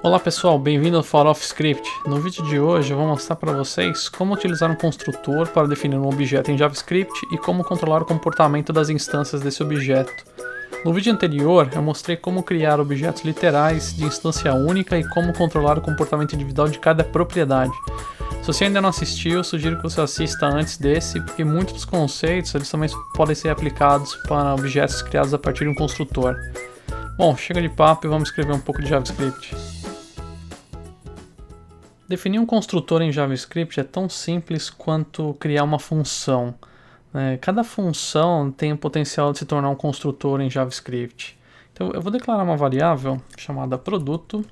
Olá pessoal, bem-vindo ao For Off Script. No vídeo de hoje eu vou mostrar para vocês como utilizar um construtor para definir um objeto em JavaScript e como controlar o comportamento das instâncias desse objeto. No vídeo anterior eu mostrei como criar objetos literais de instância única e como controlar o comportamento individual de cada propriedade. Se você ainda não assistiu, eu sugiro que você assista antes desse, porque muitos dos conceitos eles também podem ser aplicados para objetos criados a partir de um construtor. Bom, chega de papo e vamos escrever um pouco de JavaScript. Definir um construtor em JavaScript é tão simples quanto criar uma função. Cada função tem o potencial de se tornar um construtor em JavaScript. Então eu vou declarar uma variável chamada produto.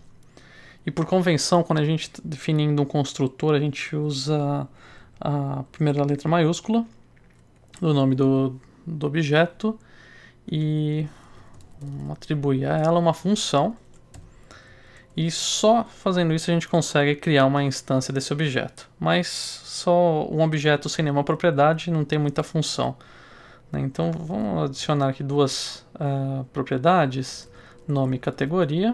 E por convenção, quando a gente está definindo um construtor, a gente usa a primeira letra maiúscula do nome do objeto e atribuir a ela uma função. E só fazendo isso a gente consegue criar uma instância desse objeto. Mas só um objeto sem nenhuma propriedade não tem muita função. Então vamos adicionar aqui duas propriedades, nome e categoria.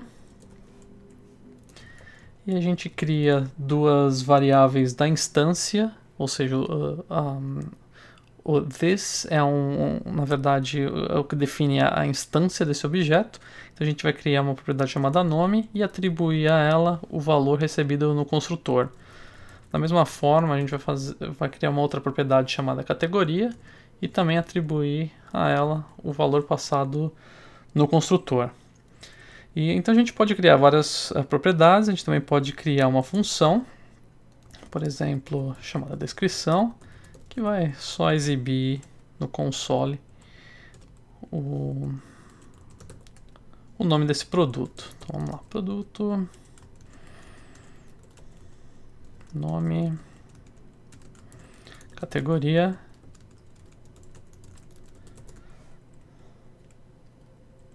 E a gente cria duas variáveis da instância, ou seja, o this é na verdade, é o que define a instância desse objeto. Então a gente vai criar uma propriedade chamada nome e atribuir a ela o valor recebido no construtor. Da mesma forma, a gente vai criar uma outra propriedade chamada categoria e também atribuir a ela o valor passado no construtor. E então a gente pode criar várias propriedades, a gente também pode criar uma função, por exemplo, chamada descrição, que vai só exibir no console o nome desse produto. Então vamos lá, produto, nome, categoria,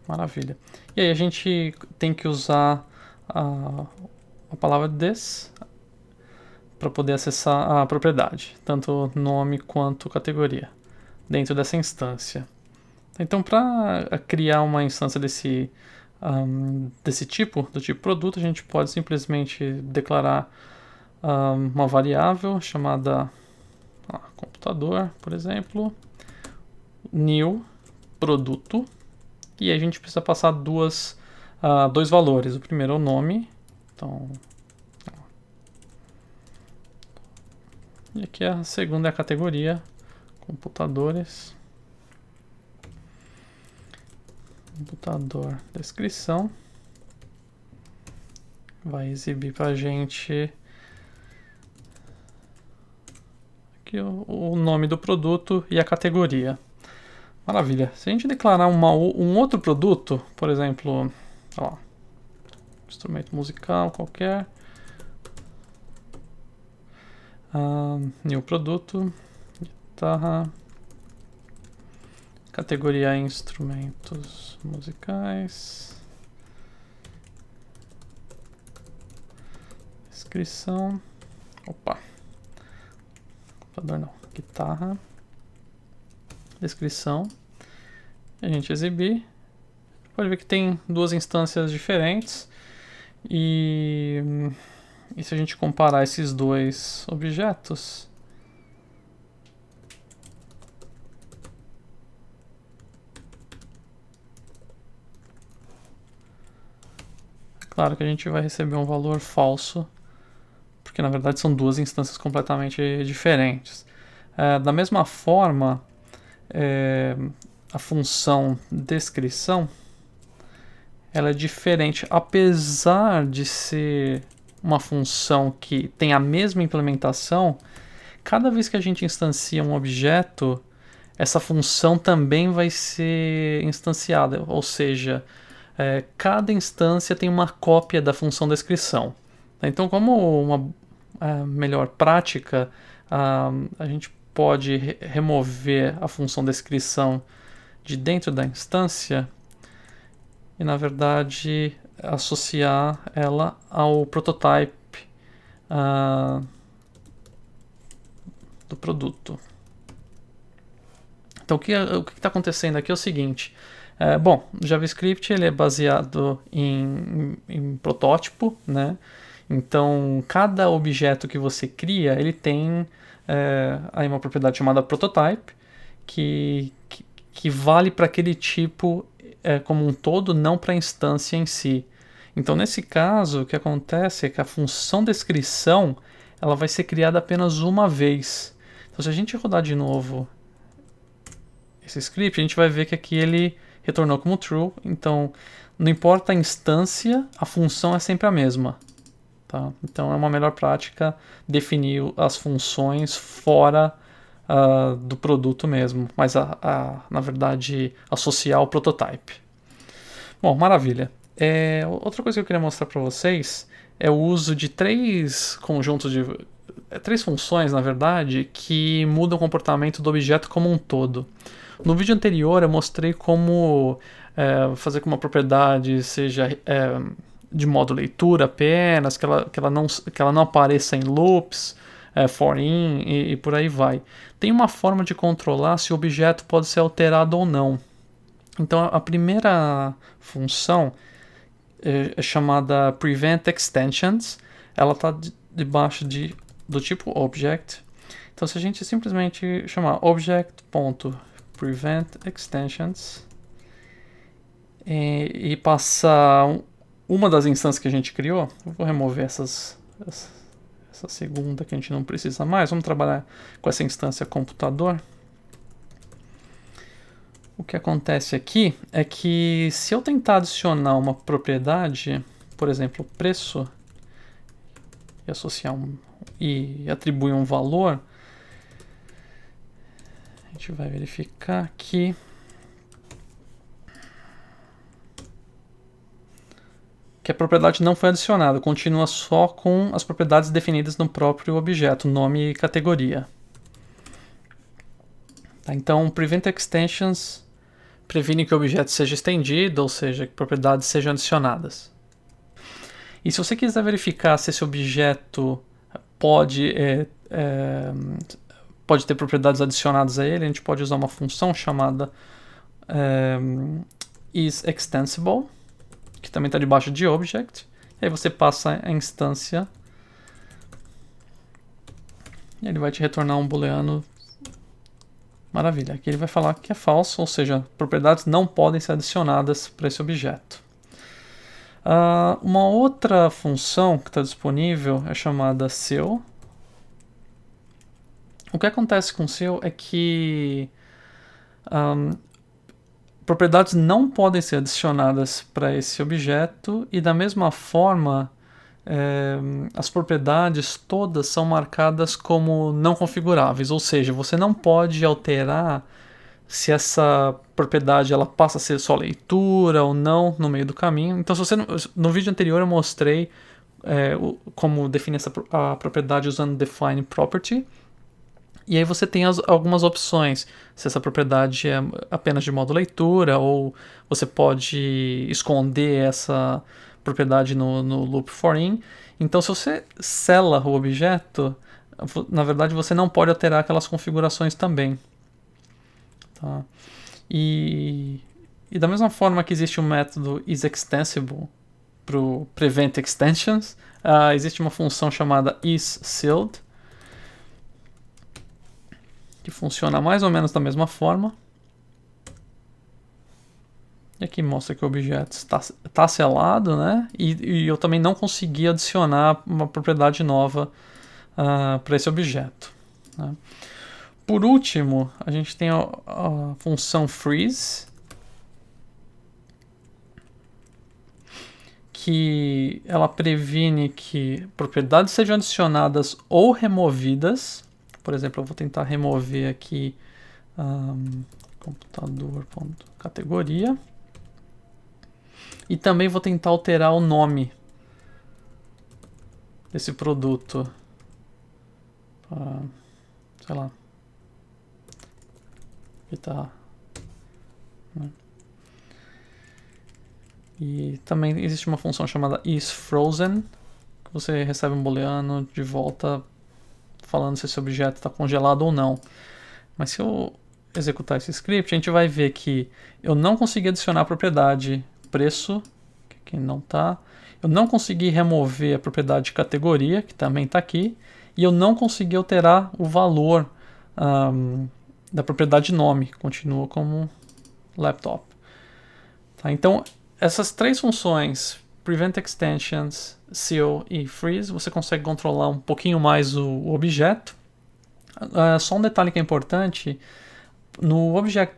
maravilha. E aí a gente tem que usar a palavra this para poder acessar a propriedade, tanto nome quanto categoria, dentro dessa instância. Então, para criar uma instância desse tipo, do tipo produto, a gente pode simplesmente declarar uma variável chamada computador, por exemplo, new produto, e aí a gente precisa passar dois valores. O primeiro é o nome, então, e aqui a segunda é a categoria, computadores. Computador descrição vai exibir para a gente aqui o nome do produto e a categoria. Maravilha. Se a gente declarar um outro produto, por exemplo, instrumento musical qualquer, new produto, guitarra, categoria instrumentos musicais, descrição, computador não, guitarra, descrição, a gente exibir, pode ver que tem duas instâncias diferentes e se a gente comparar esses dois objetos, claro que a gente vai receber um valor falso, porque na verdade são duas instâncias completamente diferentes. Da mesma forma, a função descrição ela é diferente, apesar de ser uma função que tem a mesma implementação. Cada vez que a gente instancia um objeto, essa função também vai ser instanciada, ou seja, cada instância tem uma cópia da função descrição. Então, como uma melhor prática, a gente pode remover a função descrição de dentro da instância e, na verdade, associar ela ao prototype do produto. Então, o que está acontecendo aqui é o seguinte: Bom, o JavaScript ele é baseado em protótipo, né? Então, cada objeto que você cria, ele tem aí uma propriedade chamada prototype, que vale para aquele tipo como um todo, não para a instância em si. Então, nesse caso, o que acontece é que a função descrição ela vai ser criada apenas uma vez. Então, se a gente rodar de novo esse script, a gente vai ver que aqui ele retornou como true. Então, não importa a instância, a função é sempre a mesma. Tá? Então, é uma melhor prática definir as funções fora do produto mesmo, mas na verdade associar o prototype. Bom, maravilha. Outra coisa que eu queria mostrar para vocês é o uso de três funções, na verdade, que mudam o comportamento do objeto como um todo. No vídeo anterior eu mostrei como fazer com que uma propriedade seja de modo leitura apenas, que ela não apareça em loops, for in e por aí vai. Tem uma forma de controlar se o objeto pode ser alterado ou não. Então a primeira função é chamada Prevent Extensions. Ela está debaixo do tipo Object. Então se a gente simplesmente chamar Object.Prevent Extensions e passar uma das instâncias que a gente criou, eu vou remover essa segunda que a gente não precisa mais. Vamos trabalhar com essa instância computador. O que acontece aqui é que se eu tentar adicionar uma propriedade, por exemplo, preço, e associar e atribuir um valor, a gente vai verificar que a propriedade não foi adicionada, continua só com as propriedades definidas no próprio objeto, nome e categoria. Tá, então, Prevent Extensions previne que o objeto seja estendido, ou seja, que propriedades sejam adicionadas. E se você quiser verificar se esse objeto pode ter propriedades adicionadas a ele, a gente pode usar uma função chamada isExtensible, que também está debaixo de Object. E aí você passa a instância e ele vai te retornar um booleano. Maravilha, aqui ele vai falar que é falso, ou seja, propriedades não podem ser adicionadas para esse objeto. Uma outra função que está disponível é chamada seu. O que acontece com seu é que propriedades não podem ser adicionadas para esse objeto e da mesma forma as propriedades todas são marcadas como não configuráveis, ou seja, você não pode alterar se essa propriedade ela passa a ser só leitura ou não no meio do caminho. Então, se você no vídeo anterior eu mostrei como definir a propriedade usando define property. E aí você tem algumas opções, se essa propriedade é apenas de modo leitura, ou você pode esconder essa propriedade no loop for in. Então, se você sela o objeto, na verdade você não pode alterar aquelas configurações também. Tá? E da mesma forma que existe o método isExtensible para o Prevent Extensions, existe uma função chamada isSealed, que funciona mais ou menos da mesma forma. E aqui mostra que o objeto está selado, né? E eu também não consegui adicionar uma propriedade nova para esse objeto. Né? Por último, a gente tem a função freeze, que ela previne que propriedades sejam adicionadas ou removidas. Por exemplo, eu vou tentar remover aqui computador.categoria. E também vou tentar alterar o nome desse produto. Sei lá. Aqui tá. Né? E também existe uma função chamada isFrozen, que você recebe um booleano de volta falando se esse objeto está congelado ou não. Mas se eu executar esse script, a gente vai ver que eu não consegui adicionar a propriedade preço, que aqui não está, eu não consegui remover a propriedade categoria, que também está aqui, e eu não consegui alterar o valor da propriedade nome, continua como laptop. Tá? Então, essas três funções, Prevent Extensions, Seal e Freeze, você consegue controlar um pouquinho mais o objeto. Só um detalhe que é importante, no Object.Freeze,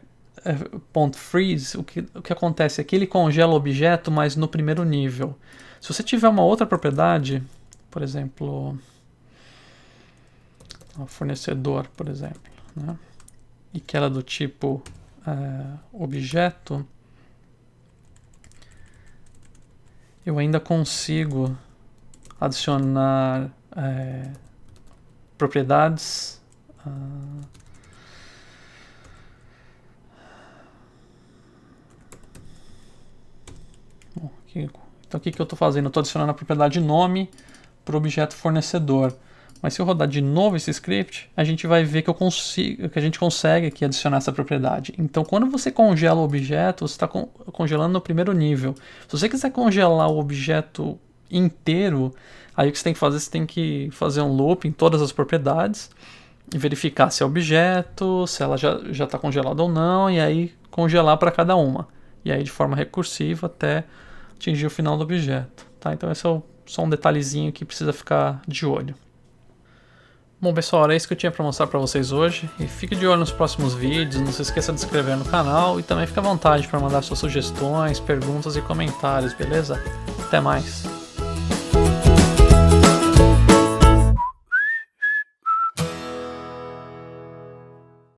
o que acontece é que ele congela o objeto, mas no primeiro nível. Se você tiver uma outra propriedade, por exemplo, fornecedor, por exemplo, né? E que ela é do tipo objeto, eu ainda consigo adicionar propriedades bom, então o que eu estou fazendo? Eu estou adicionando a propriedade nome para o objeto fornecedor. Mas se eu rodar de novo esse script, a gente vai ver que a gente consegue aqui adicionar essa propriedade. Então, quando você congela o objeto, você está congelando no primeiro nível. Se você quiser congelar o objeto inteiro, aí o que você tem que fazer? Você tem que fazer um loop em todas as propriedades e verificar se é objeto, se ela já está congelada ou não, e aí congelar para cada uma. E aí de forma recursiva até atingir o final do objeto. Tá? Então, esse é só um detalhezinho que precisa ficar de olho. Bom pessoal, era isso que eu tinha para mostrar para vocês hoje, e fique de olho nos próximos vídeos, não se esqueça de se inscrever no canal e também fique à vontade para mandar suas sugestões, perguntas e comentários, beleza? Até mais!